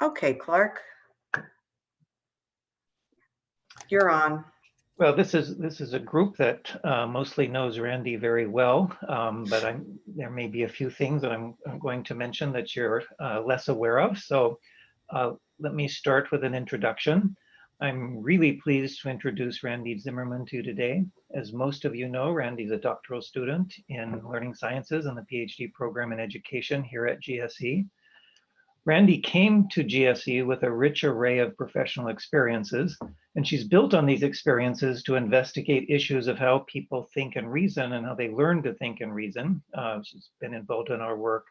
Okay, Clark, you're on. Well, this is a group that mostly knows Randi very well, but there may be a few things that I'm going to mention that you're less aware of. So let me start with an introduction. I'm really pleased to introduce Randi Zimmerman to you today. As most of you know, Randi is a doctoral student in learning sciences and the PhD program in education here at GSE. Randi came to GSE with a rich array of professional experiences, and she's built on these experiences to investigate issues of how people think and reason and how they learn to think and reason. She's been involved in our work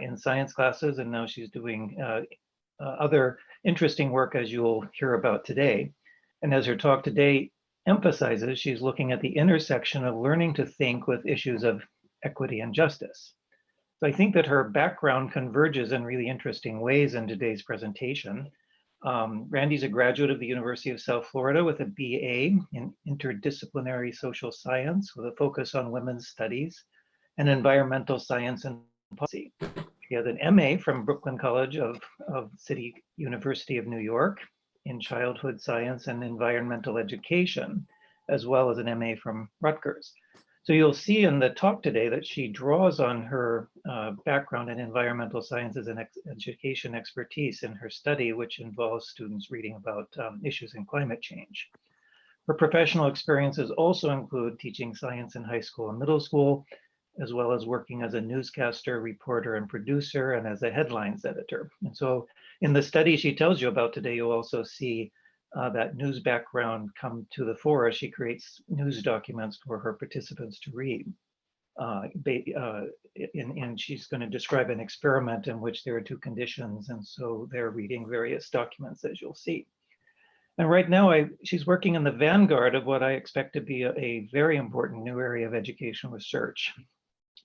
in science classes, and now she's doing other interesting work, as you'll hear about today. And as her talk today emphasizes, she's looking at the intersection of learning to think with issues of equity and justice. So I think that her background converges in really interesting ways in today's presentation. Randi's a graduate of the University of South Florida with a BA in interdisciplinary social science with a focus on women's studies and environmental science and policy. She has an MA from Brooklyn College of City University of New York in childhood science and environmental education, as well as an MA from Rutgers. So you'll see in the talk today that she draws on her background in environmental sciences and education expertise in her study, which involves students reading about issues in climate change. Her professional experiences also include teaching science in high school and middle school, as well as working as a newscaster, reporter, and producer, and as a headlines editor. And so in the study she tells you about today, you'll also see that news background come to the fore as she creates news documents for her participants to read. And she's going to describe an experiment in which there are two conditions, and so they're reading various documents, as you'll see. And right now, she's working in the vanguard of what I expect to be a very important new area of educational research.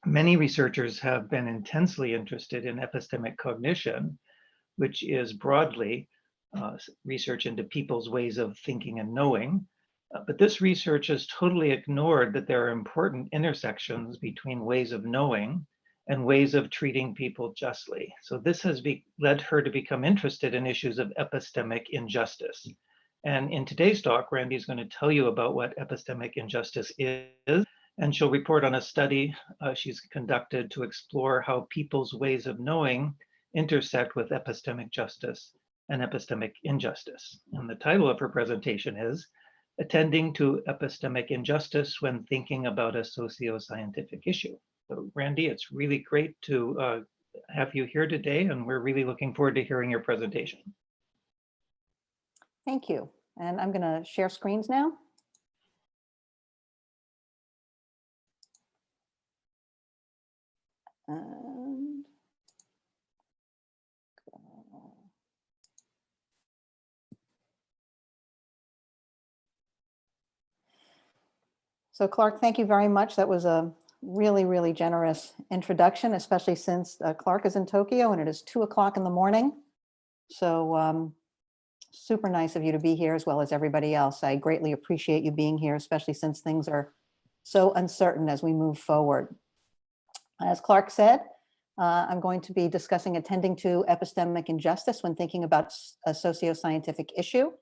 Many researchers have been intensely interested in epistemic cognition, which is broadly research into people's ways of thinking and knowing. But this research has totally ignored that there are important intersections between ways of knowing and ways of treating people justly. So this has led her to become interested in issues of epistemic injustice. And in today's talk, Randi is going to tell you about what epistemic injustice is, and she'll report on a study she's conducted to explore how people's ways of knowing intersect with epistemic justice and epistemic injustice. And the title of her presentation is Attending to Epistemic Injustice When Thinking About a Socio-Scientific Issue. So Randi, it's really great to have you here today, and we're really looking forward to hearing your presentation. Thank you. And I'm going to share screens now. So Clark, thank you very much. That was a really, really generous introduction, especially since Clark is in Tokyo and it is 2 o'clock in the morning. So super nice of you to be here, as well as everybody else. I greatly appreciate you being here, especially since things are so uncertain as we move forward. As Clark said, I'm going to be discussing attending to epistemic injustice when thinking about a socio-scientific issue.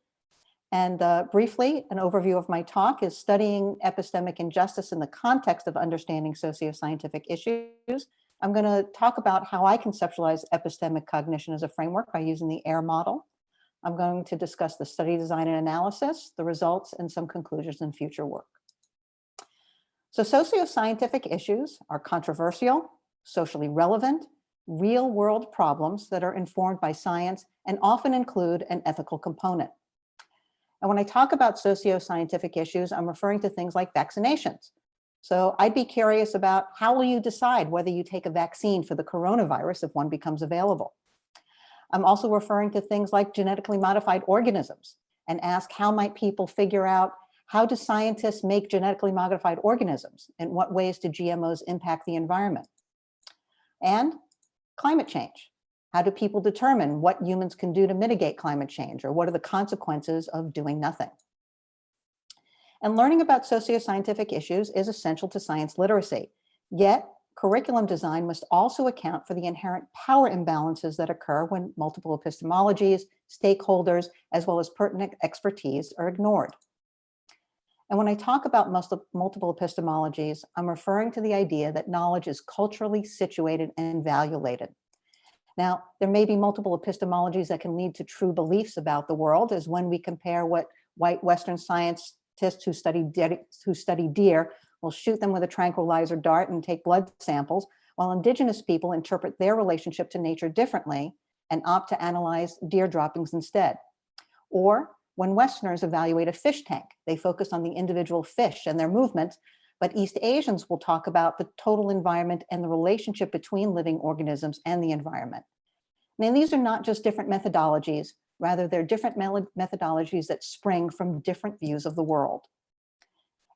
And briefly, an overview of my talk is studying epistemic injustice in the context of understanding socio-scientific issues. I'm going to talk about how I conceptualize epistemic cognition as a framework by using the AIR model. I'm going to discuss the study design and analysis, the results, and some conclusions in future work. So socio-scientific issues are controversial, socially relevant, real-world problems that are informed by science and often include an ethical component. And when I talk about socio-scientific issues, I'm referring to things like vaccinations. So I'd be curious about how will you decide whether you take a vaccine for the coronavirus if one becomes available? I'm also referring to things like genetically modified organisms and ask how might people figure out how do scientists make genetically modified organisms? In what ways do GMOs impact the environment? And climate change. How do people determine what humans can do to mitigate climate change, or what are the consequences of doing nothing? And learning about socio-scientific issues is essential to science literacy. Yet, curriculum design must also account for the inherent power imbalances that occur when multiple epistemologies, stakeholders, as well as pertinent expertise are ignored. And when I talk about multiple epistemologies, I'm referring to the idea that knowledge is culturally situated and valulated. Now, there may be multiple epistemologies that can lead to true beliefs about the world, as when we compare what white Western scientists who study deer will shoot them with a tranquilizer dart and take blood samples, while indigenous people interpret their relationship to nature differently and opt to analyze deer droppings instead. Or when Westerners evaluate a fish tank, they focus on the individual fish and their movements, but East Asians will talk about the total environment and the relationship between living organisms and the environment. Now, these are not just different methodologies, rather they're different methodologies that spring from different views of the world.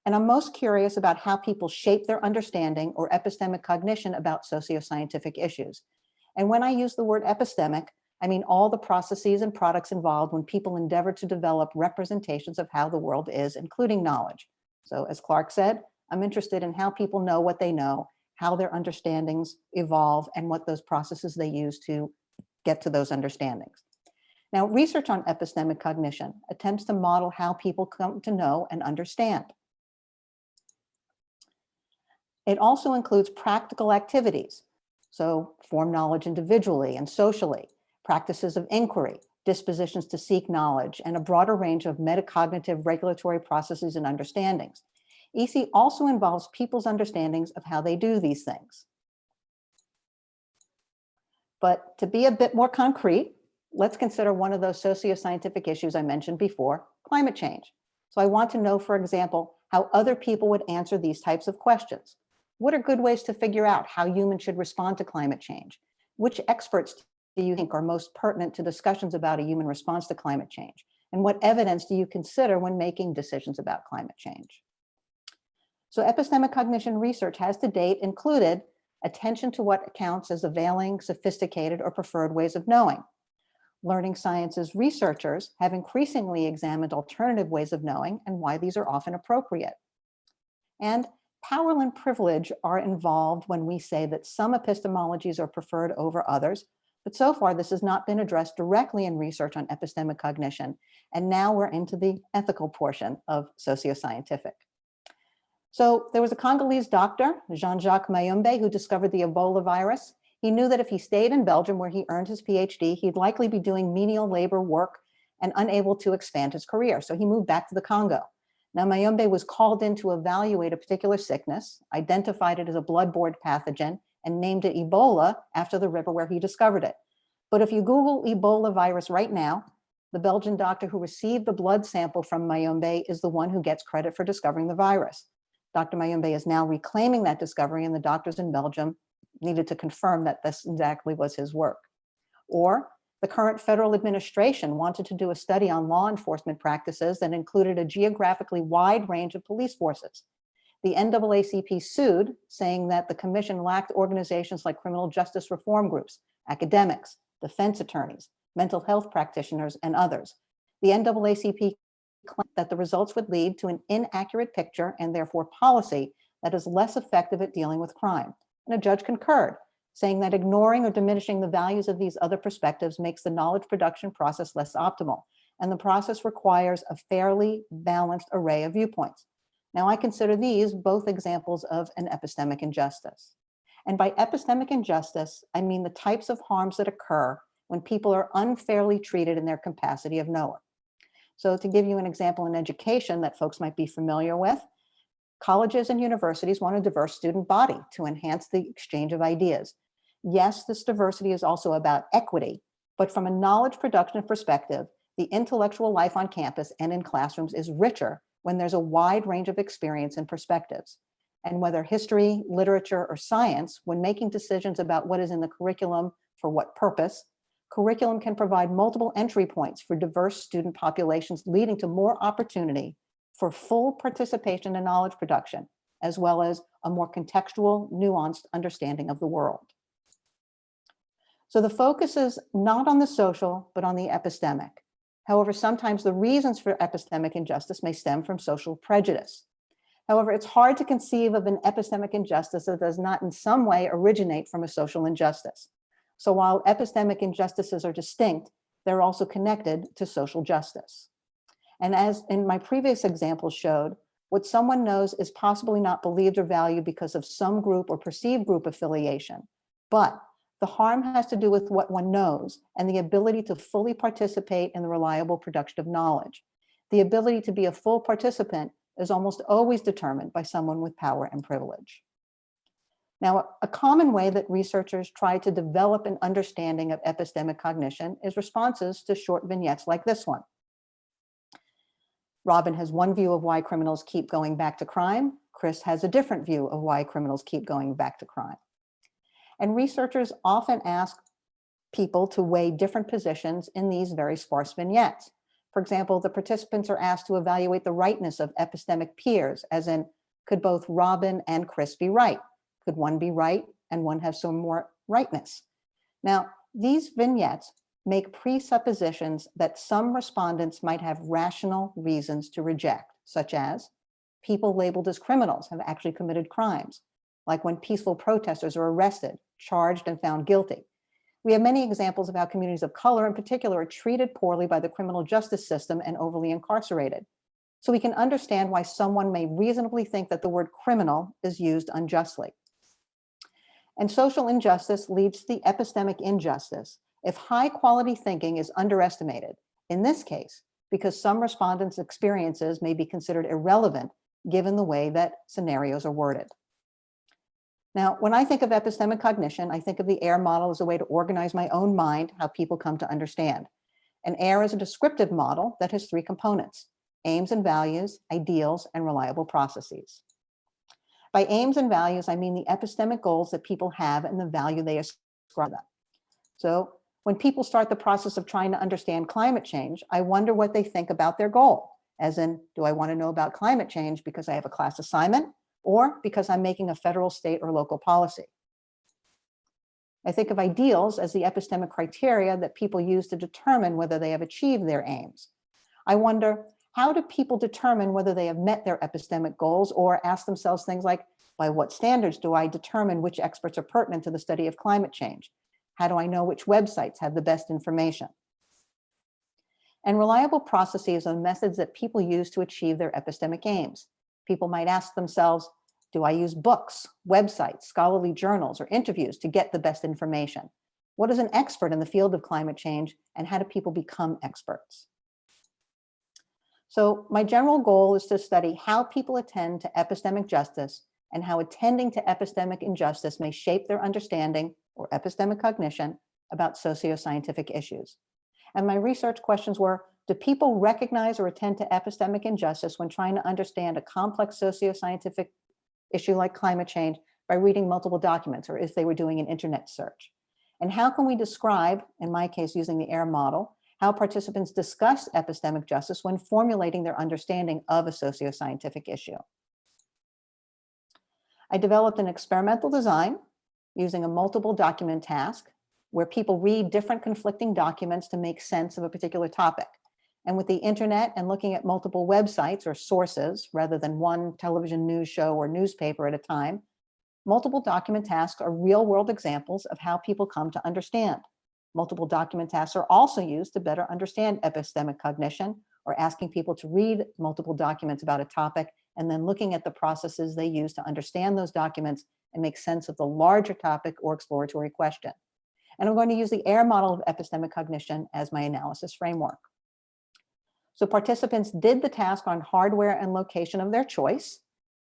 And I'm most curious about how people shape their understanding or epistemic cognition about socio-scientific issues. And when I use the word epistemic, I mean all the processes and products involved when people endeavor to develop representations of how the world is, including knowledge. So as Clark said, I'm interested in how people know what they know, how their understandings evolve, and what those processes they use to get to those understandings. Now, research on epistemic cognition attempts to model how people come to know and understand. It also includes practical activities, so form knowledge individually and socially, practices of inquiry, dispositions to seek knowledge, and a broader range of metacognitive regulatory processes and understandings. EC also involves people's understandings of how they do these things. But to be a bit more concrete, let's consider one of those socio-scientific issues I mentioned before, climate change. So I want to know, for example, how other people would answer these types of questions. What are good ways to figure out how humans should respond to climate change? Which experts do you think are most pertinent to discussions about a human response to climate change? And what evidence do you consider when making decisions about climate change? So epistemic cognition research has to date included attention to what counts as availing, sophisticated, or preferred ways of knowing. Learning sciences researchers have increasingly examined alternative ways of knowing and why these are often appropriate. And power and privilege are involved when we say that some epistemologies are preferred over others, but so far this has not been addressed directly in research on epistemic cognition. And now we're into the ethical portion of socio-scientific. So there was a Congolese doctor, Jean-Jacques Mayumbe, who discovered the Ebola virus. He knew that if he stayed in Belgium where he earned his PhD, he'd likely be doing menial labor work and unable to expand his career. So he moved back to the Congo. Now, Mayumbe was called in to evaluate a particular sickness, identified it as a blood-borne pathogen, and named it Ebola after the river where he discovered it. But if you Google Ebola virus right now, the Belgian doctor who received the blood sample from Mayumbe is the one who gets credit for discovering the virus. Dr. Mayumbe is now reclaiming that discovery, and the doctors in Belgium needed to confirm that this exactly was his work. Or the current federal administration wanted to do a study on law enforcement practices that included a geographically wide range of police forces. The NAACP sued, saying that the commission lacked organizations like criminal justice reform groups, academics, defense attorneys, mental health practitioners, and others. The NAACP claimed that the results would lead to an inaccurate picture and therefore policy that is less effective at dealing with crime. And a judge concurred, saying that ignoring or diminishing the values of these other perspectives makes the knowledge production process less optimal, and the process requires a fairly balanced array of viewpoints. Now, I consider these both examples of an epistemic injustice. And by epistemic injustice, I mean the types of harms that occur when people are unfairly treated in their capacity of knower. So to give you an example in education that folks might be familiar with, colleges and universities want a diverse student body to enhance the exchange of ideas. Yes, this diversity is also about equity, but from a knowledge production perspective, the intellectual life on campus and in classrooms is richer when there's a wide range of experience and perspectives. And whether history, literature, or science, when making decisions about what is in the curriculum for what purpose, curriculum can provide multiple entry points for diverse student populations, leading to more opportunity for full participation in knowledge production, as well as a more contextual, nuanced understanding of the world. So the focus is not on the social, but on the epistemic. However, sometimes the reasons for epistemic injustice may stem from social prejudice. However, it's hard to conceive of an epistemic injustice that does not in some way originate from a social injustice. So while epistemic injustices are distinct, they're also connected to social justice. And as in my previous example showed, what someone knows is possibly not believed or valued because of some group or perceived group affiliation, but the harm has to do with what one knows and the ability to fully participate in the reliable production of knowledge. The ability to be a full participant is almost always determined by someone with power and privilege. Now, a common way that researchers try to develop an understanding of epistemic cognition is responses to short vignettes like this one. Robin has one view of why criminals keep going back to crime. Chris has a different view of why criminals keep going back to crime. And researchers often ask people to weigh different positions in these very sparse vignettes. For example, the participants are asked to evaluate the rightness of epistemic peers, as in, could both Robin and Chris be right? Could one be right and one have some more rightness? Now, these vignettes make presuppositions that some respondents might have rational reasons to reject, such as people labeled as criminals have actually committed crimes, like when peaceful protesters are arrested, charged, and found guilty. We have many examples of how communities of color in particular are treated poorly by the criminal justice system and overly incarcerated. So we can understand why someone may reasonably think that the word criminal is used unjustly. And social injustice leads to the epistemic injustice if high quality thinking is underestimated, in this case, because some respondents' experiences may be considered irrelevant given the way that scenarios are worded. Now, when I think of epistemic cognition, I think of the AIR model as a way to organize my own mind, how people come to understand. And AIR is a descriptive model that has three components: aims and values, ideals, and reliable processes. By aims and values, I mean the epistemic goals that people have and the value they ascribe to them. So when people start the process of trying to understand climate change, I wonder what they think about their goal. As in, do I want to know about climate change because I have a class assignment or because I'm making a federal, state, or local policy? I think of ideals as the epistemic criteria that people use to determine whether they have achieved their aims. I wonder, how do people determine whether they have met their epistemic goals, or ask themselves things like, by what standards do I determine which experts are pertinent to the study of climate change? How do I know which websites have the best information? And reliable processes are methods that people use to achieve their epistemic aims. People might ask themselves, do I use books, websites, scholarly journals, or interviews to get the best information? What is an expert in the field of climate change, and how do people become experts? So my general goal is to study how people attend to epistemic justice and how attending to epistemic injustice may shape their understanding or epistemic cognition about socio-scientific issues. And my research questions were, do people recognize or attend to epistemic injustice when trying to understand a complex socio-scientific issue like climate change by reading multiple documents, or if they were doing an internet search? And how can we describe, in my case using the AIR model, how participants discuss epistemic justice when formulating their understanding of a socio-scientific issue? I developed an experimental design using a multiple document task where people read different conflicting documents to make sense of a particular topic. And with the internet and looking at multiple websites or sources rather than one television news show or newspaper at a time, multiple document tasks are real-world examples of how people come to understand. Multiple document tasks are also used to better understand epistemic cognition, or asking people to read multiple documents about a topic and then looking at the processes they use to understand those documents and make sense of the larger topic or exploratory question. And I'm going to use the AIR model of epistemic cognition as my analysis framework. So participants did the task on hardware and location of their choice.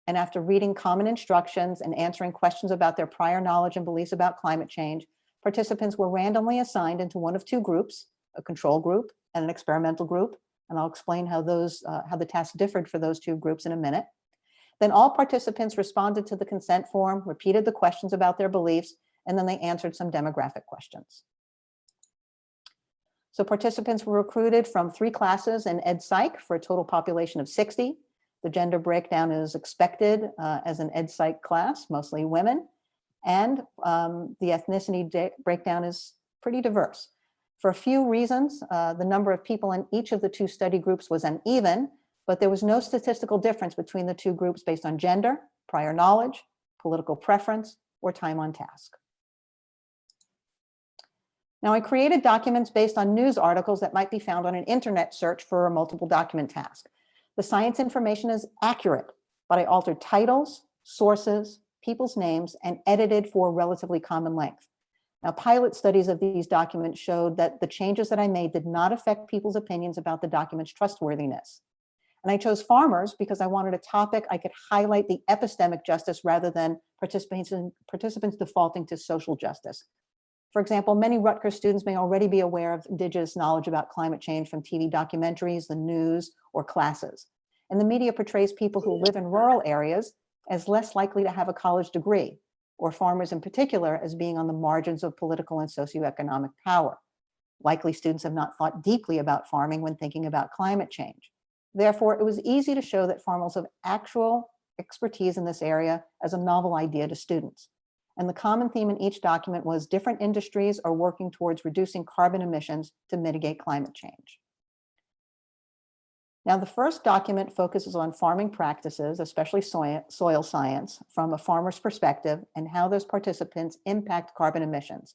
And after reading common instructions and answering questions about their prior knowledge and beliefs about climate change, participants were randomly assigned into one of two groups, a control group and an experimental group. And I'll explain how the task differed for those two groups in a minute. Then all participants responded to the consent form, repeated the questions about their beliefs, and then they answered some demographic questions. So participants were recruited from 3 classes in Ed Psych for a total population of 60. The gender breakdown is expected as an Ed Psych class, mostly women. And the ethnicity breakdown is pretty diverse. For a few reasons, the number of people in each of the 2 study groups was uneven, but there was no statistical difference between the two groups based on gender, prior knowledge, political preference, or time on task. Now, I created documents based on news articles that might be found on an internet search for a multiple document task. The science information is accurate, but I altered titles, sources, people's names, and edited for relatively common length. Now, pilot studies of these documents showed that the changes that I made did not affect people's opinions about the document's trustworthiness. And I chose farmers because I wanted a topic I could highlight the epistemic justice rather than participants defaulting to social justice. For example, many Rutgers students may already be aware of Indigenous knowledge about climate change from TV documentaries, the news, or classes. And the media portrays people who live in rural areas as less likely to have a college degree, or farmers in particular as being on the margins of political and socioeconomic power. Likely students have not thought deeply about farming when thinking about climate change. Therefore, it was easy to show that farmers have actual expertise in this area as a novel idea to students. And the common theme in each document was different industries are working towards reducing carbon emissions to mitigate climate change. Now, the first document focuses on farming practices, especially soil science, from a farmer's perspective and how those participants impact carbon emissions.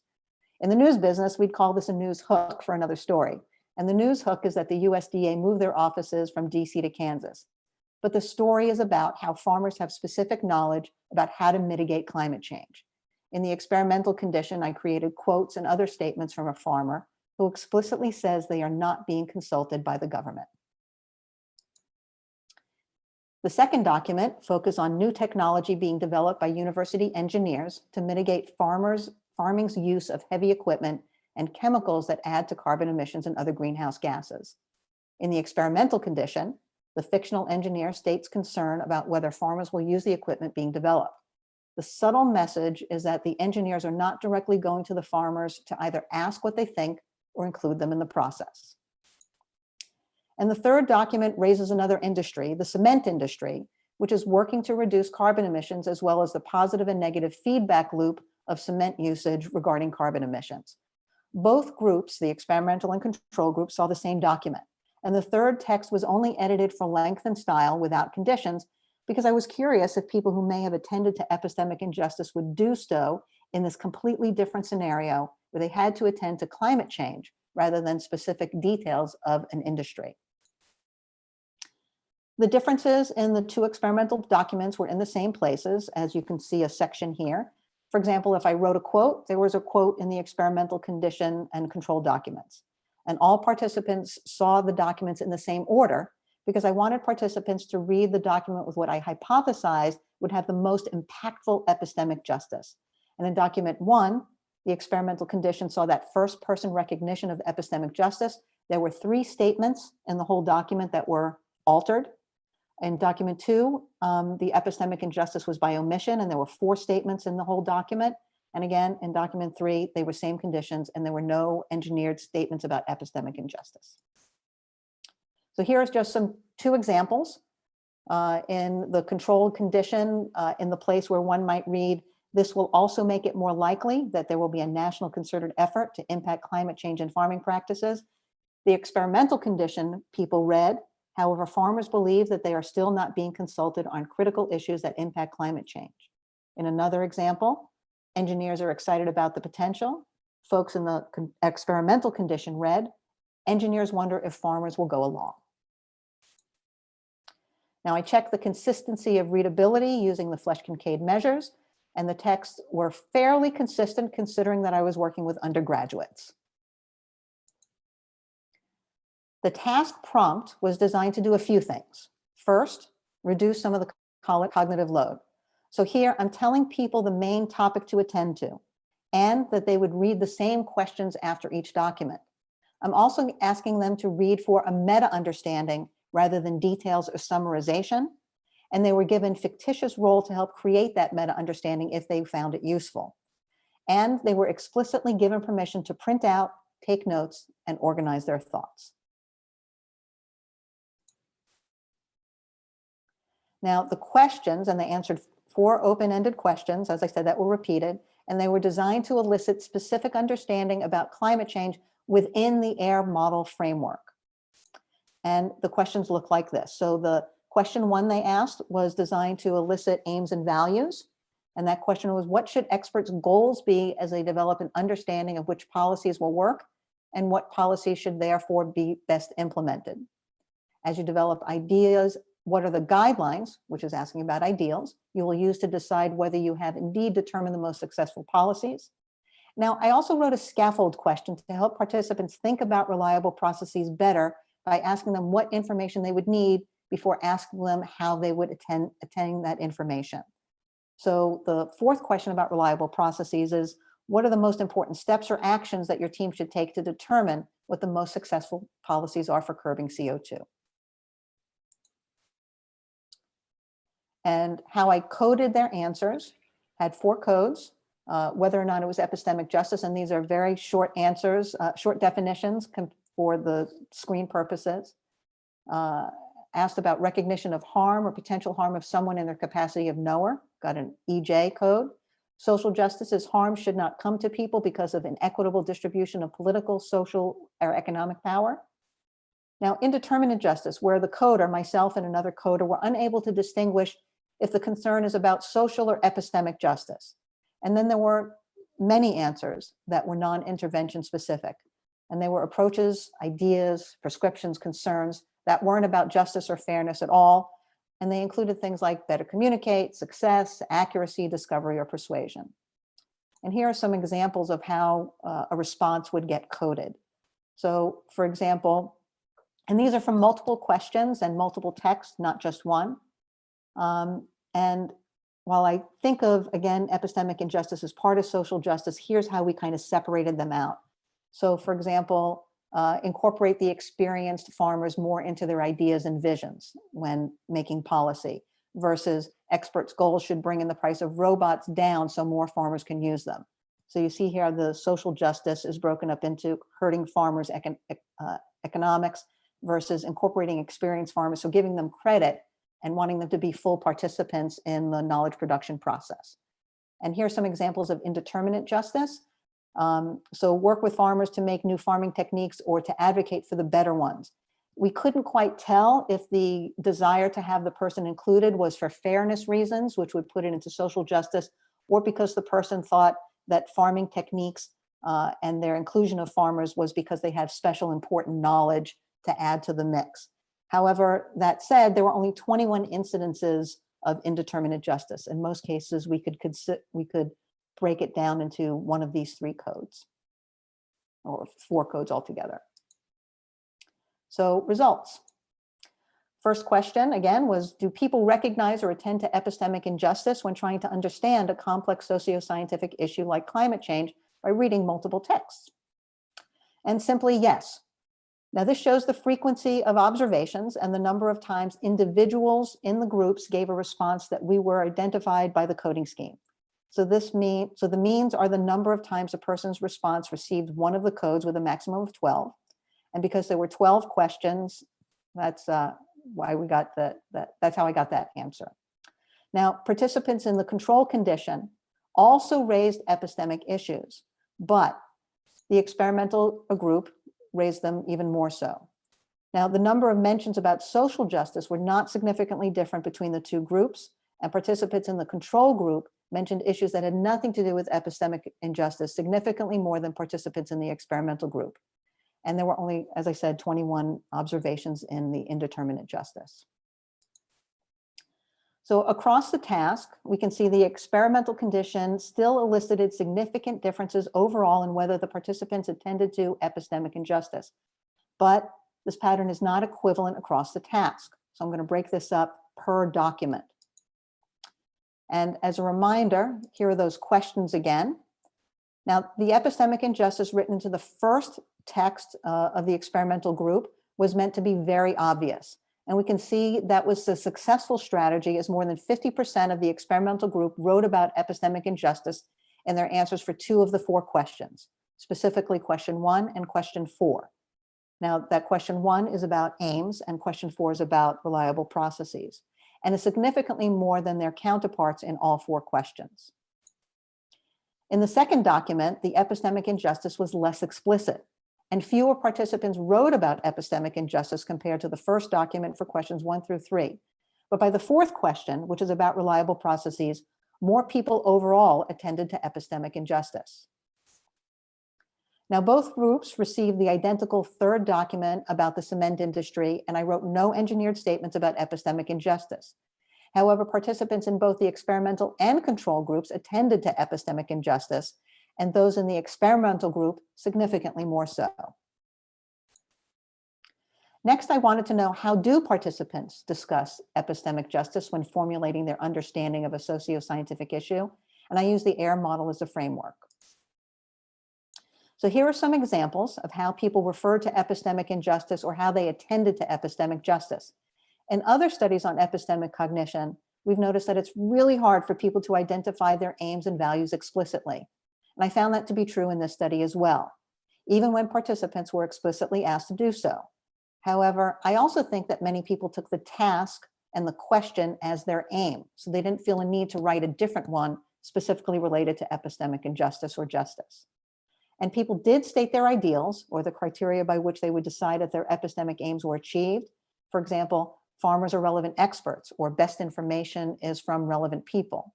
In the news business, we'd call this a news hook for another story. And the news hook is that the USDA moved their offices from DC to Kansas. But the story is about how farmers have specific knowledge about how to mitigate climate change. In the experimental condition, I created quotes and other statements from a farmer who explicitly says they are not being consulted by the government. The second document focused on new technology being developed by university engineers to mitigate farming's use of heavy equipment and chemicals that add to carbon emissions and other greenhouse gases. In the experimental condition, the fictional engineer states concern about whether farmers will use the equipment being developed. The subtle message is that the engineers are not directly going to the farmers to either ask what they think or include them in the process. And the third document raises another industry, the cement industry, which is working to reduce carbon emissions as well as the positive and negative feedback loop of cement usage regarding carbon emissions. Both groups, the experimental and control group, saw the same document. And the third text was only edited for length and style without conditions because I was curious if people who may have attended to epistemic injustice would do so in this completely different scenario where they had to attend to climate change rather than specific details of an industry. The differences in the two experimental documents were in the same places, as you can see a section here. For example, if I wrote a quote, there was a quote in the experimental condition and control documents. And all participants saw the documents in the same order because I wanted participants to read the document with what I hypothesized would have the most impactful epistemic justice. And in document 1, the experimental condition saw that first person recognition of epistemic justice. There were 3 statements in the whole document that were altered. In document 2, the epistemic injustice was by omission, and there were 4 statements in the whole document. And again, in document 3, they were same conditions, and there were no engineered statements about epistemic injustice. So here's just 2 examples. In the controlled condition, in the place where one might read, this will also make it more likely that there will be a national concerted effort to impact climate change and farming practices. The experimental condition people read, however, farmers believe that they are still not being consulted on critical issues that impact climate change. In another example, engineers are excited about the potential. Folks in the experimental condition read, engineers wonder if farmers will go along. Now I checked the consistency of readability using the Flesch-Kincaid measures, and the texts were fairly consistent considering that I was working with undergraduates. The task prompt was designed to do a few things. First, reduce some of the cognitive load. So here I'm telling people the main topic to attend to and that they would read the same questions after each document. I'm also asking them to read for a meta understanding rather than details or summarization. And they were given fictitious role to help create that meta understanding if they found it useful. And they were explicitly given permission to print out, take notes, and organize their thoughts. Now, the questions, and they answered 4 open-ended questions, as I said, that were repeated, and they were designed to elicit specific understanding about climate change within the AIR model framework. And the questions look like this. So the question 1 they asked was designed to elicit aims and values. And that question was, what should experts' goals be as they develop an understanding of which policies will work and what policies should therefore be best implemented? As you develop ideas, what are the guidelines, which is asking about ideals, you will use to decide whether you have indeed determined the most successful policies? Now, I also wrote a scaffold question to help participants think about reliable processes better by asking them what information they would need before asking them how they would attain that information. So the 4th question about reliable processes is, what are the most important steps or actions that your team should take to determine what the most successful policies are for curbing CO2? And how I coded their answers, had 4 codes, whether or not it was epistemic justice, and these are very short answers, short definitions for the screen purposes. Asked about recognition of harm or potential harm of someone in their capacity of knower, got an EJ code. Social justice is harm should not come to people because of inequitable distribution of political, social, or economic power. Now, indeterminate justice, where the coder, myself and another coder, were unable to distinguish if the concern is about social or epistemic justice. And then there were many answers that were non-intervention specific. And they were approaches, ideas, prescriptions, concerns that weren't about justice or fairness at all. And they included things like better communicate, success, accuracy, discovery, or persuasion. And here are some examples of how a response would get coded. So for example, and these are from multiple questions and multiple texts, not just one. And while I think of, again, epistemic injustice as part of social justice, here's how we kind of separated them out. So for example, incorporate the experienced farmers more into their ideas and visions when making policy, versus experts' goals should bring in the price of robots down so more farmers can use them. So you see here the social justice is broken up into hurting farmers economics versus incorporating experienced farmers, so giving them credit and wanting them to be full participants in the knowledge production process. And here's some examples of indeterminate justice. So work with farmers to make new farming techniques or to advocate for the better ones. We couldn't quite tell if the desire to have the person included was for fairness reasons, which would put it into social justice, or because the person thought that farming techniques and their inclusion of farmers was because they have special important knowledge to add to the mix. However, that said, there were only 21 incidences of indeterminate justice. In most cases, we could break it down into one of these 3 codes, or 4 codes altogether. So results. First question, again, was, do people recognize or attend to epistemic injustice when trying to understand a complex socio-scientific issue like climate change by reading multiple texts? And simply yes. Now this shows the frequency of observations and the number of times individuals in the groups gave a response that we were identified by the coding scheme. So the means are the number of times a person's response received one of the codes with a maximum of 12. And because there were 12 questions, that's why we got that's how I got that answer. Now, participants in the control condition also raised epistemic issues, but the experimental group raised them even more so. Now, the number of mentions about social justice were not significantly different between the 2 groups, and participants in the control group mentioned issues that had nothing to do with epistemic injustice significantly more than participants in the experimental group. And there were only, as I said, 21 observations in the indeterminate justice. So across the task, we can see the experimental condition still elicited significant differences overall in whether the participants attended to epistemic injustice. But this pattern is not equivalent across the task. So I'm going to break this up per document. And as a reminder, here are those questions again. Now, the epistemic injustice written into the first text of the experimental group was meant to be very obvious. And we can see that was a successful strategy, as more than 50% of the experimental group wrote about epistemic injustice in their answers for 2 of the 4 questions, specifically question 1 and question 4. Now, that question 1 is about aims and question 4 is about reliable processes, and is significantly more than their counterparts in all 4 questions. In the second document, the epistemic injustice was less explicit, and fewer participants wrote about epistemic injustice compared to the first document for questions 1 through 3. But by the fourth question, which is about reliable processes, more people overall attended to epistemic injustice. Now, both groups received the identical third document about the cement industry, and I wrote no engineered statements about epistemic injustice. However, participants in both the experimental and control groups attended to epistemic injustice, and those in the experimental group significantly more so. Next, I wanted to know, how do participants discuss epistemic justice when formulating their understanding of a socio-scientific issue? And I use the AIR model as a framework. So here are some examples of how people refer to epistemic injustice or how they attended to epistemic justice. In other studies on epistemic cognition, we've noticed that it's really hard for people to identify their aims and values explicitly. And I found that to be true in this study as well, even when participants were explicitly asked to do so. However, I also think that many people took the task and the question as their aim, so they didn't feel a need to write a different one specifically related to epistemic injustice or justice. And people did state their ideals or the criteria by which they would decide if their epistemic aims were achieved. For example, farmers are relevant experts, or best information is from relevant people.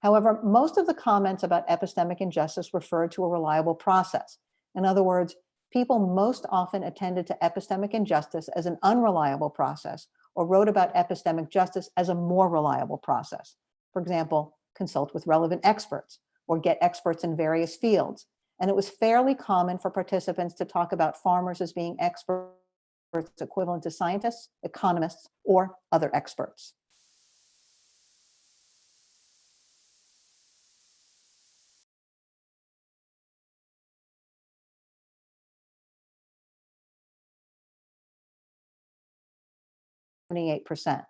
However, most of the comments about epistemic injustice referred to a reliable process. In other words, people most often attended to epistemic injustice as an unreliable process, or wrote about epistemic justice as a more reliable process. For example, consult with relevant experts, or get experts in various fields. And it was fairly common for participants to talk about farmers as being experts equivalent to scientists, economists, or other experts. %.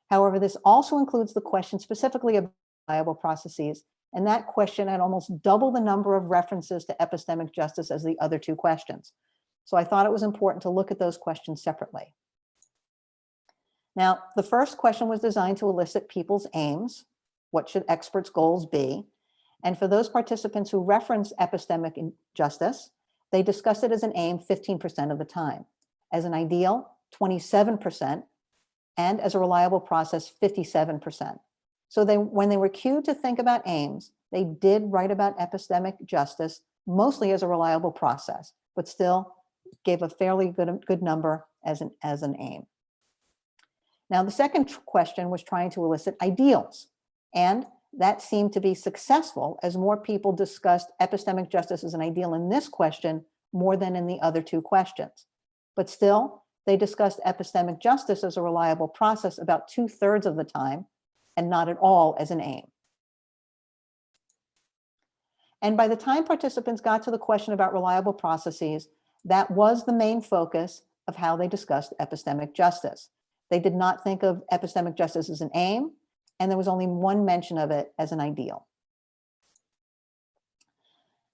However, this also includes the question specifically about reliable processes, and that question had almost double the number of references to epistemic justice as the other two questions. So I thought it was important to look at those questions separately. Now, the first question was designed to elicit people's aims. What should experts' goals be? And for those participants who reference epistemic injustice, they discussed it as an aim 15% of the time, as an ideal 27%, and as a reliable process 57%. So when they were cued to think about aims, they did write about epistemic justice, mostly as a reliable process, but still gave a fairly good number as an aim. Now, the second question was trying to elicit ideals, and that seemed to be successful as more people discussed epistemic justice as an ideal in this question more than in the other two questions. But still, they discussed epistemic justice as a reliable process about 2/3 of the time, and not at all as an aim. And by the time participants got to the question about reliable processes, that was the main focus of how they discussed epistemic justice. They did not think of epistemic justice as an aim, and there was only one mention of it as an ideal.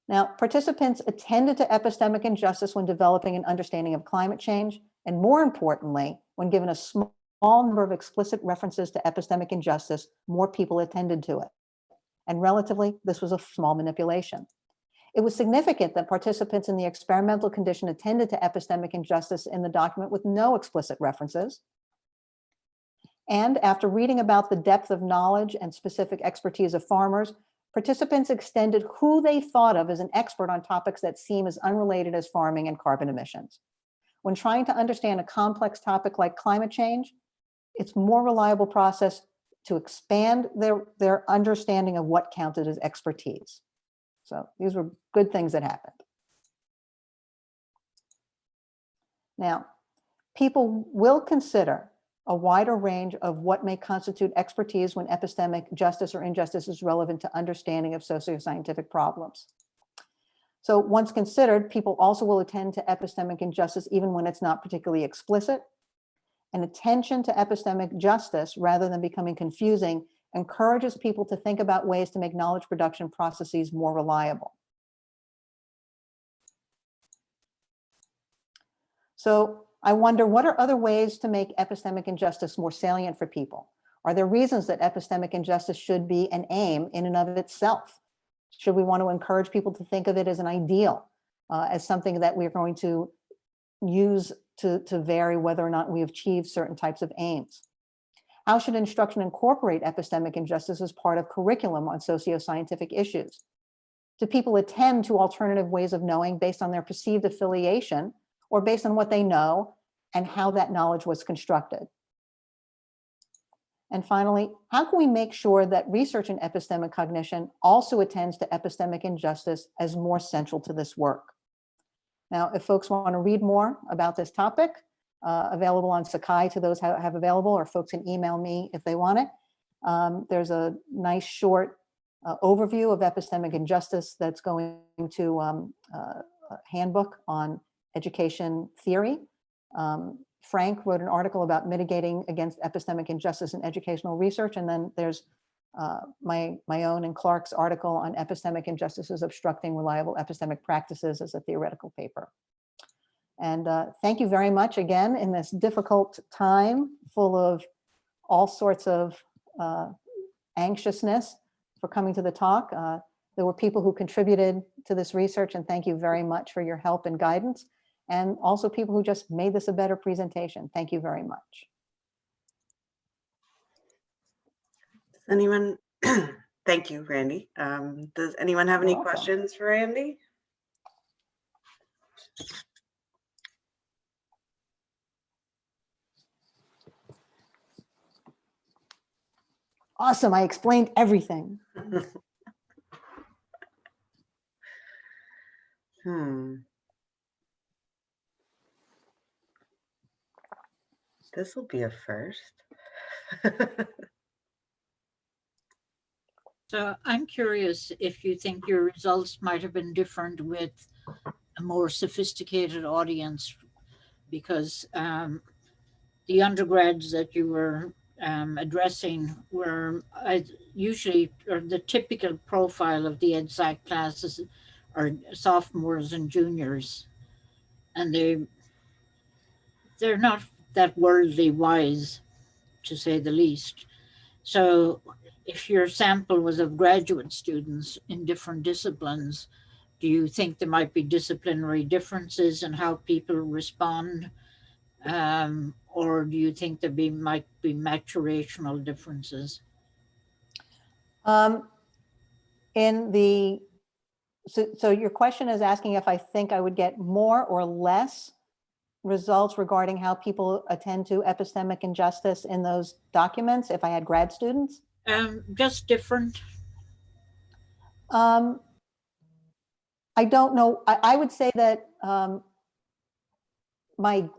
Now, participants attended to epistemic injustice when developing an understanding of climate change, and more importantly, when given a small number of explicit references to epistemic injustice, more people attended to it. And relatively, this was a small manipulation. It was significant that participants in the experimental condition attended to epistemic injustice in the document with no explicit references. And after reading about the depth of knowledge and specific expertise of farmers, participants extended who they thought of as an expert on topics that seem as unrelated as farming and carbon emissions. When trying to understand a complex topic like climate change, it's a more reliable process to expand their understanding of what counted as expertise. So these were good things that happened. Now, people will consider a wider range of what may constitute expertise when epistemic justice or injustice is relevant to understanding of socio-scientific problems. So once considered, people also will attend to epistemic injustice even when it's not particularly explicit. And attention to epistemic justice, rather than becoming confusing, encourages people to think about ways to make knowledge production processes more reliable. So I wonder, what are other ways to make epistemic injustice more salient for people? Are there reasons that epistemic injustice should be an aim in and of itself? Should we want to encourage people to think of it as an ideal? as something that we're going to use to vary whether or not we achieve certain types of aims. How should instruction incorporate epistemic injustice as part of curriculum on socio-scientific issues? Do people attend to alternative ways of knowing based on their perceived affiliation or based on what they know and how that knowledge was constructed? And finally, how can we make sure that research in epistemic cognition also attends to epistemic injustice as more central to this work? Now, if folks want to read more about this topic, available on Sakai to those who have available, or folks can email me if they want it. There's a nice short overview of epistemic injustice that's going to a handbook on education theory. Frank wrote an article about mitigating against epistemic injustice in educational research. And then there's my own and Clark's article on epistemic injustices obstructing reliable epistemic practices as a theoretical paper. And thank you very much again in this difficult time full of all sorts of anxiousness for coming to the talk. There were people who contributed to this research, and thank you very much for your help and guidance. And also people who just made this a better presentation. Thank you very much. Does anyone, thank you, Randy. Does anyone have any You're welcome. questions for Randy? Awesome, I explained everything. This will be a first. So I'm curious if you think your results might have been different with a more sophisticated audience, because the undergrads that you were addressing were usually, or the typical profile of the EdSci classes are sophomores and juniors, and they're not that worldly wise, to say the least. So if your sample was of graduate students in different disciplines, do you think there might be disciplinary differences in how people respond? Or do you think there might be maturational differences? So your question is asking if I think I would get more or less results regarding how people attend to epistemic injustice in those documents if I had grad students? Just different. I don't know. I would say that my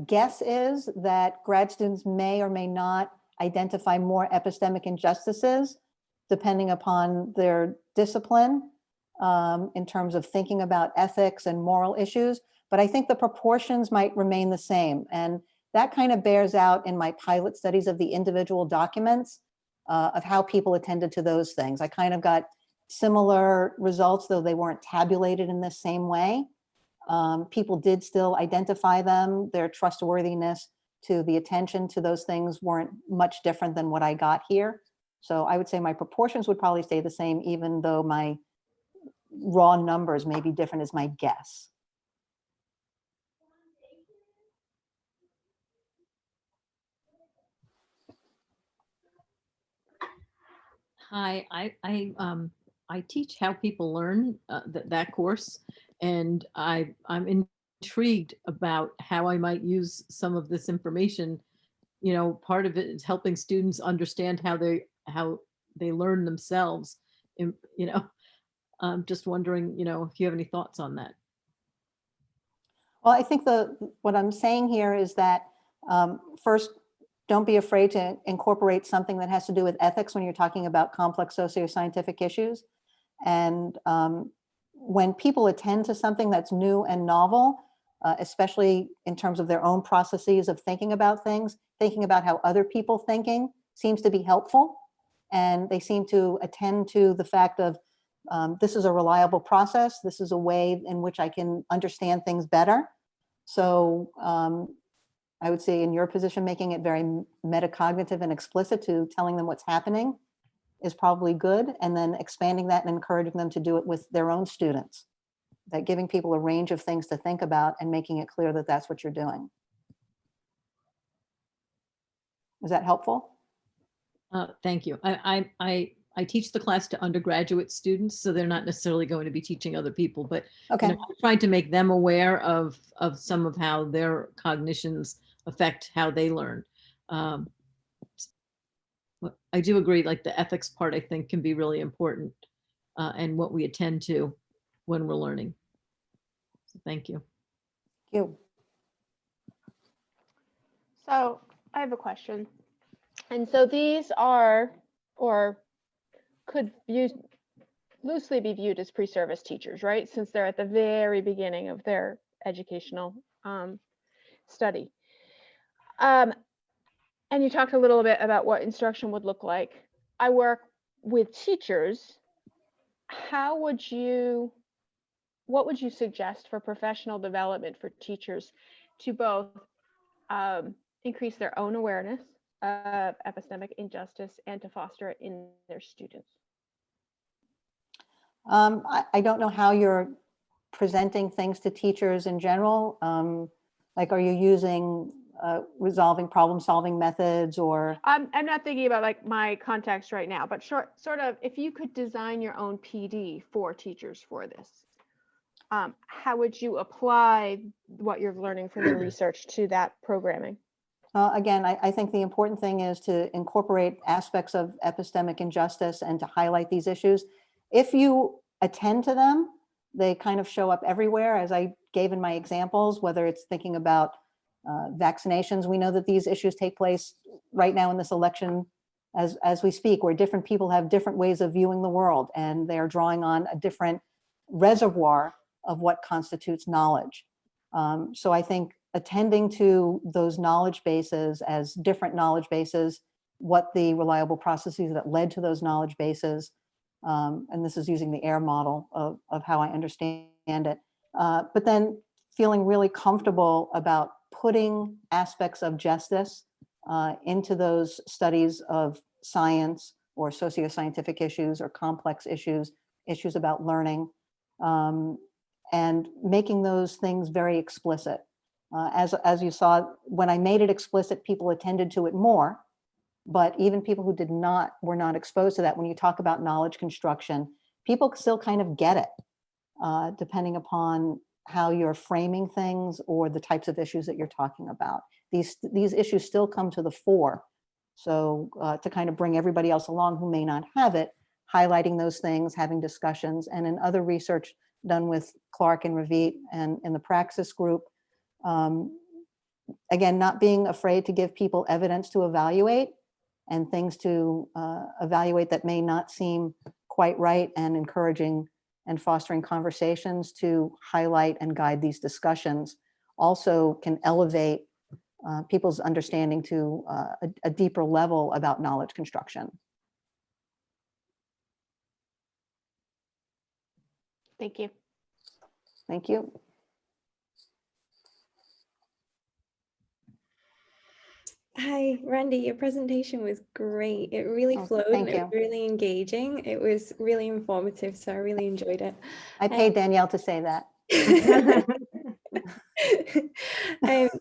guess is that grad students may or may not identify more epistemic injustices depending upon their discipline in terms of thinking about ethics and moral issues. But I think the proportions might remain the same. And that kind of bears out in my pilot studies of the individual documents of how people attended to those things. I kind of got similar results, though they weren't tabulated in the same way. People did still identify them. Their trustworthiness to the attention to those things weren't much different than what I got here. So I would say my proportions would probably stay the same, even though my raw numbers may be different, is my guess. Hi, I teach how people learn that course, and I'm intrigued about how I might use some of this information. You know, part of it is helping students understand how they learn themselves. And, you know, I'm just wondering, you know, if you have any thoughts on that. Well, I think what I'm saying here is that first, don't be afraid to incorporate something that has to do with ethics when you're talking about complex socio-scientific issues. And when people attend to something that's new and novel, especially in terms of their own processes of thinking about things, thinking about how other people thinking seems to be helpful. And they seem to attend to the fact of this is a reliable process. This is a way in which I can understand things better. So I would say in your position, making it very metacognitive and explicit to telling them what's happening is probably good. And then expanding that and encouraging them to do it with their own students that giving people a range of things to think about and making it clear that that's what you're doing. Is that helpful? Thank you. I teach the class to undergraduate students, so they're not necessarily going to be teaching other people, but Okay. I'm trying to make them aware of some of how their cognitions affect how they learn. I do agree, like the ethics part, I think can be really important, and what we attend to when we're learning. So thank you. You. So I have a question. And so these are, or could loosely be viewed as pre-service teachers, right? Since they're at the very beginning of their educational study. And you talked a little bit about what instruction would look like. I work with teachers. What would you suggest for professional development for teachers to both increase their own awareness of epistemic injustice and to foster it in their students? I don't know how you're presenting things to teachers in general. Like, are you using problem solving methods, or? I'm not thinking about like my context right now, but sort of if you could design your own PD for teachers for this, how would you apply what you're learning from the research to that programming? Again, I think the important thing is to incorporate aspects of epistemic injustice and to highlight these issues. If you attend to them, they kind of show up everywhere, as I gave in my examples, whether it's thinking about vaccinations. We know that these issues take place right now in this election as we speak, where different people have different ways of viewing the world, and they are drawing on a different reservoir of what constitutes knowledge. So I think attending to those knowledge bases as different knowledge bases, what the reliable processes that led to those knowledge bases, and this is using the AIR model of how I understand it, but then feeling really comfortable about putting aspects of justice into those studies of science or socio-scientific issues or complex issues about learning, and making those things very explicit. As you saw, when I made it explicit, people attended to it more. But even people who were not exposed to that, when you talk about knowledge construction, people still kind of get it, depending upon how you're framing things or the types of issues that you're talking about. These issues still come to the fore. So to kind of bring everybody else along who may not have it, highlighting those things, having discussions, and in other research done with Clark and Ravit and in the Praxis group, again, not being afraid to give people evidence to evaluate and things to evaluate that may not seem quite right, and encouraging and fostering conversations to highlight and guide these discussions also can elevate people's understanding to a deeper level about knowledge construction. Thank you. Thank you. Hi, Randi, your presentation was great. It really flowed and thank it you. was really engaging. It was really informative, so I really enjoyed it. I paid Danielle to say that.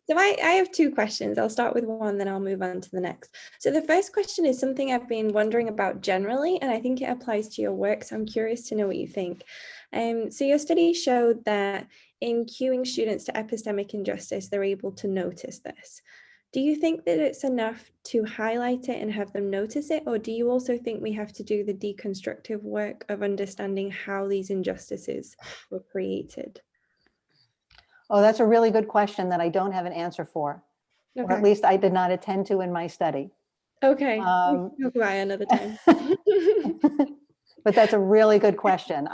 So I have two questions. I'll start with one, then I'll move on to the next. So the first question is something I've been wondering about generally, and I think it applies to your work, so I'm curious to know what you think. So your study showed that in cueing students to epistemic injustice, they're able to notice this. Do you think that it's enough to highlight it and have them notice it, or do you also think we have to do the deconstructive work of understanding how these injustices were created? Oh, that's a really good question that I don't have an answer for, or at least I did not attend to in my study. Okay, we'll talk about it another time. But that's a really good question.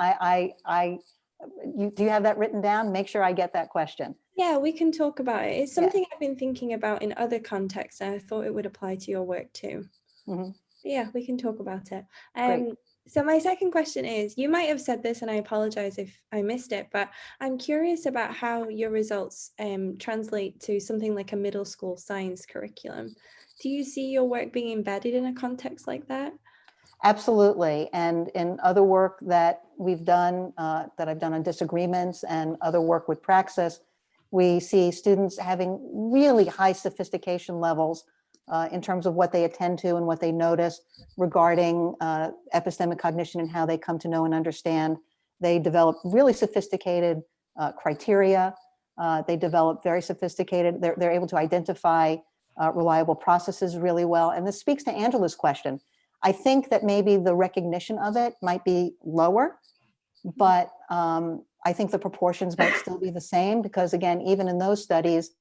Do you have that written down? Make sure I get that question. Yeah, we can talk about it. It's something I've been thinking about in other contexts, and I thought it would apply to your work too. Mm-hmm. Yeah, we can talk about it. Great. So my second question is, you might have said this and I apologize if I missed it, but I'm curious about how your results translate to something like a middle school science curriculum. Do you see your work being embedded in a context like that? Absolutely. And in other work that we've done, that I've done on disagreements and other work with praxis, we see students having really high sophistication levels in terms of what they attend to and what they notice regarding epistemic cognition and how they come to know and understand. They develop really sophisticated criteria. They develop very sophisticated, they're able to identify reliable processes really well. And this speaks to Angela's question. I think that maybe the recognition of it might be lower, but I think the proportions might still be the same because, again, even in those studies,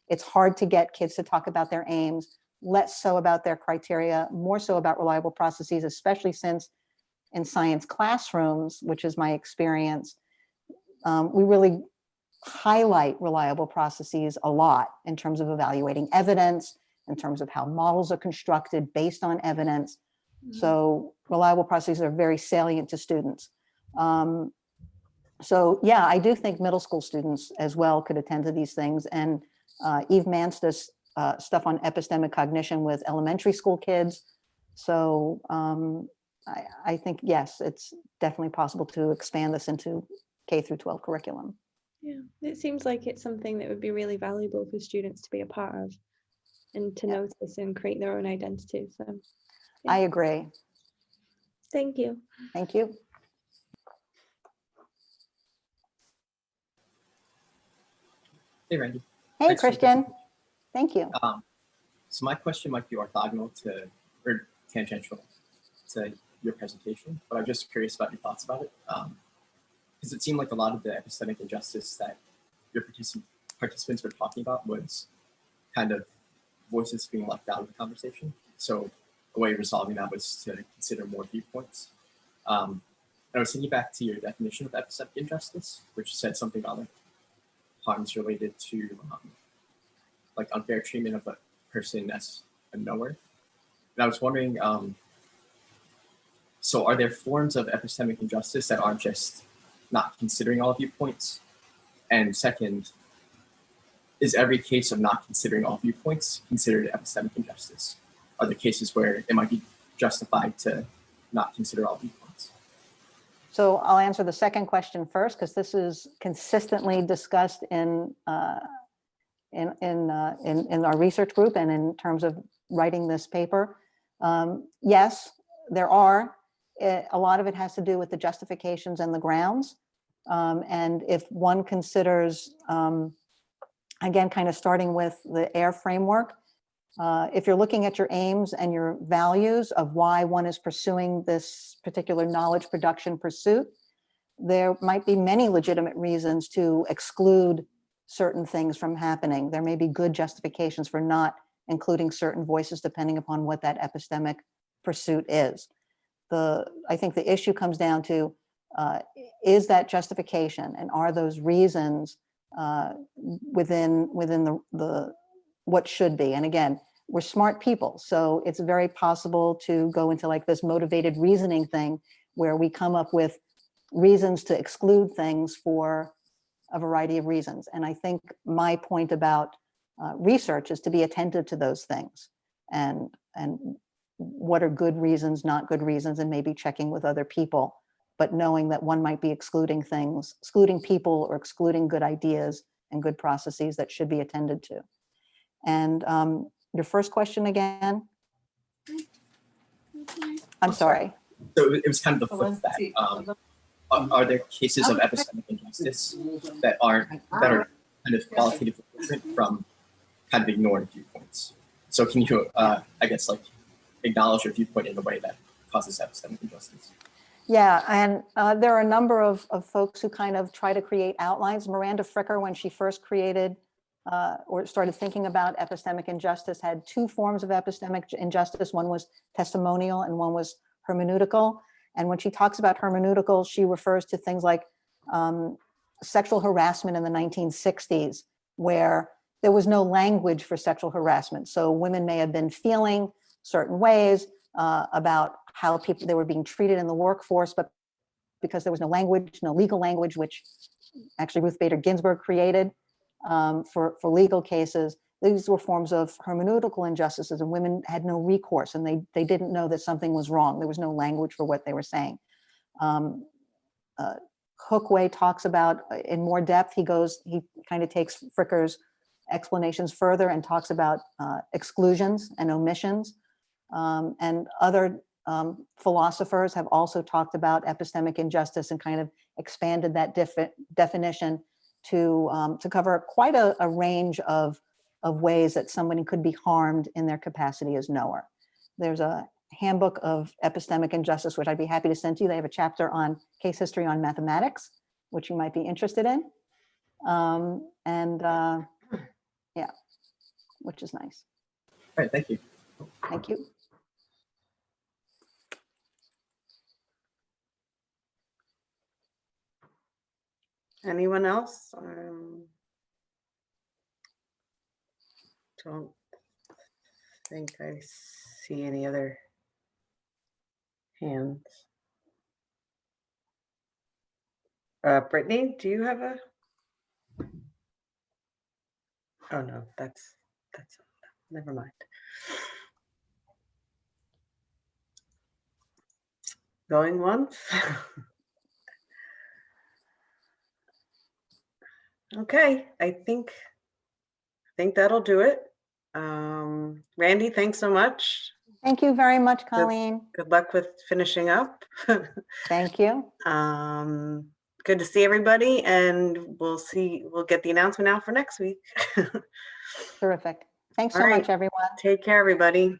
it's hard to get kids to talk about their aims, less so about their criteria, more so about reliable processes, especially since in science classrooms, which is my experience, we really highlight reliable processes a lot in terms of evaluating evidence, in terms of how models are constructed based on evidence. So reliable processes are very salient to students. So yeah, I do think middle school students as well could attend to these things. And Eve Mance does stuff on epistemic cognition with elementary school kids. So I think, yes, it's definitely possible to expand this into K through 12 curriculum. Yeah, it seems like it's something that would be really valuable for students to be a part of and to notice and create their own identity. So yeah. I agree. Thank you. Thank you. Hey, Randy. Hey, Thanks for the Christian. Thank you. So my question might be orthogonal to, or tangential to your presentation, but I'm just curious about your thoughts about it. Because it seemed like a lot of the epistemic injustice that your participants were talking about was kind of voices being left out of the conversation. So a way of resolving that was to consider more viewpoints. And I was thinking back to your definition of epistemic injustice, which said something about like harms related to like unfair treatment of a person as a knower. And I was wondering, so are there forms of epistemic injustice that aren't just not considering all viewpoints? And second, is every case of not considering all viewpoints considered epistemic injustice? Are there cases where it might be justified to not consider all viewpoints? So I'll answer the second question first, because this is consistently discussed in our research group and in terms of writing this paper. Yes, there are. A lot of it has to do with the justifications and the grounds. And if one considers, again, kind of starting with the AIR framework, if you're looking at your aims and your values of why one is pursuing this particular knowledge production pursuit, there might be many legitimate reasons to exclude certain things from happening. There may be good justifications for not including certain voices depending upon what that epistemic pursuit is. I think the issue comes down to, is that justification and are those reasons within the what should be? And again, we're smart people, so it's very possible to go into like this motivated reasoning thing where we come up with reasons to exclude things for a variety of reasons. And I think my point about research is to be attentive to those things and what are good reasons, not good reasons, and maybe checking with other people, but knowing that one might be excluding things, excluding people or excluding good ideas and good processes that should be attended to. And your first question again? I'm sorry. So it was kind of the flip of that. Are there cases of epistemic injustice that are kind of qualitatively different from kind of ignored viewpoints? So can you, I guess, like acknowledge your viewpoint in a way that causes epistemic injustice? Yeah, and there are a number of folks who kind of try to create outlines. Miranda Fricker, when she first created or started thinking about epistemic injustice, had two forms of epistemic injustice. One was testimonial and one was hermeneutical. And when she talks about hermeneutical, she refers to things like sexual harassment in the 1960s, where there was no language for sexual harassment. So women may have been feeling certain ways about how they were being treated in the workforce, but because there was no language, no legal language, which actually Ruth Bader Ginsburg created for legal cases, these were forms of hermeneutical injustices, and women had no recourse, and they didn't know that something was wrong. There was no language for what they were saying. Hookway talks about in more depth. He kind of takes Fricker's explanations further and talks about exclusions and omissions. And other philosophers have also talked about epistemic injustice and kind of expanded that definition to cover quite a range of ways that somebody could be harmed in their capacity as knower. There's a handbook of epistemic injustice, which I'd be happy to send to you. They have a chapter on case history on mathematics, which you might be interested in. Yeah, which is nice. All right, thank you. Thank you. Anyone else? Don't think I see any other hands. Brittany, do you have a? Oh no, that's never mind. Going once. Okay, I think that'll do it. Randi, thanks so much. Thank you very much, Colleen. Good luck with finishing up. Thank you. Good to see everybody, and we'll get the announcement out for next week. Terrific. Thanks All so right. much, everyone. Take care, everybody.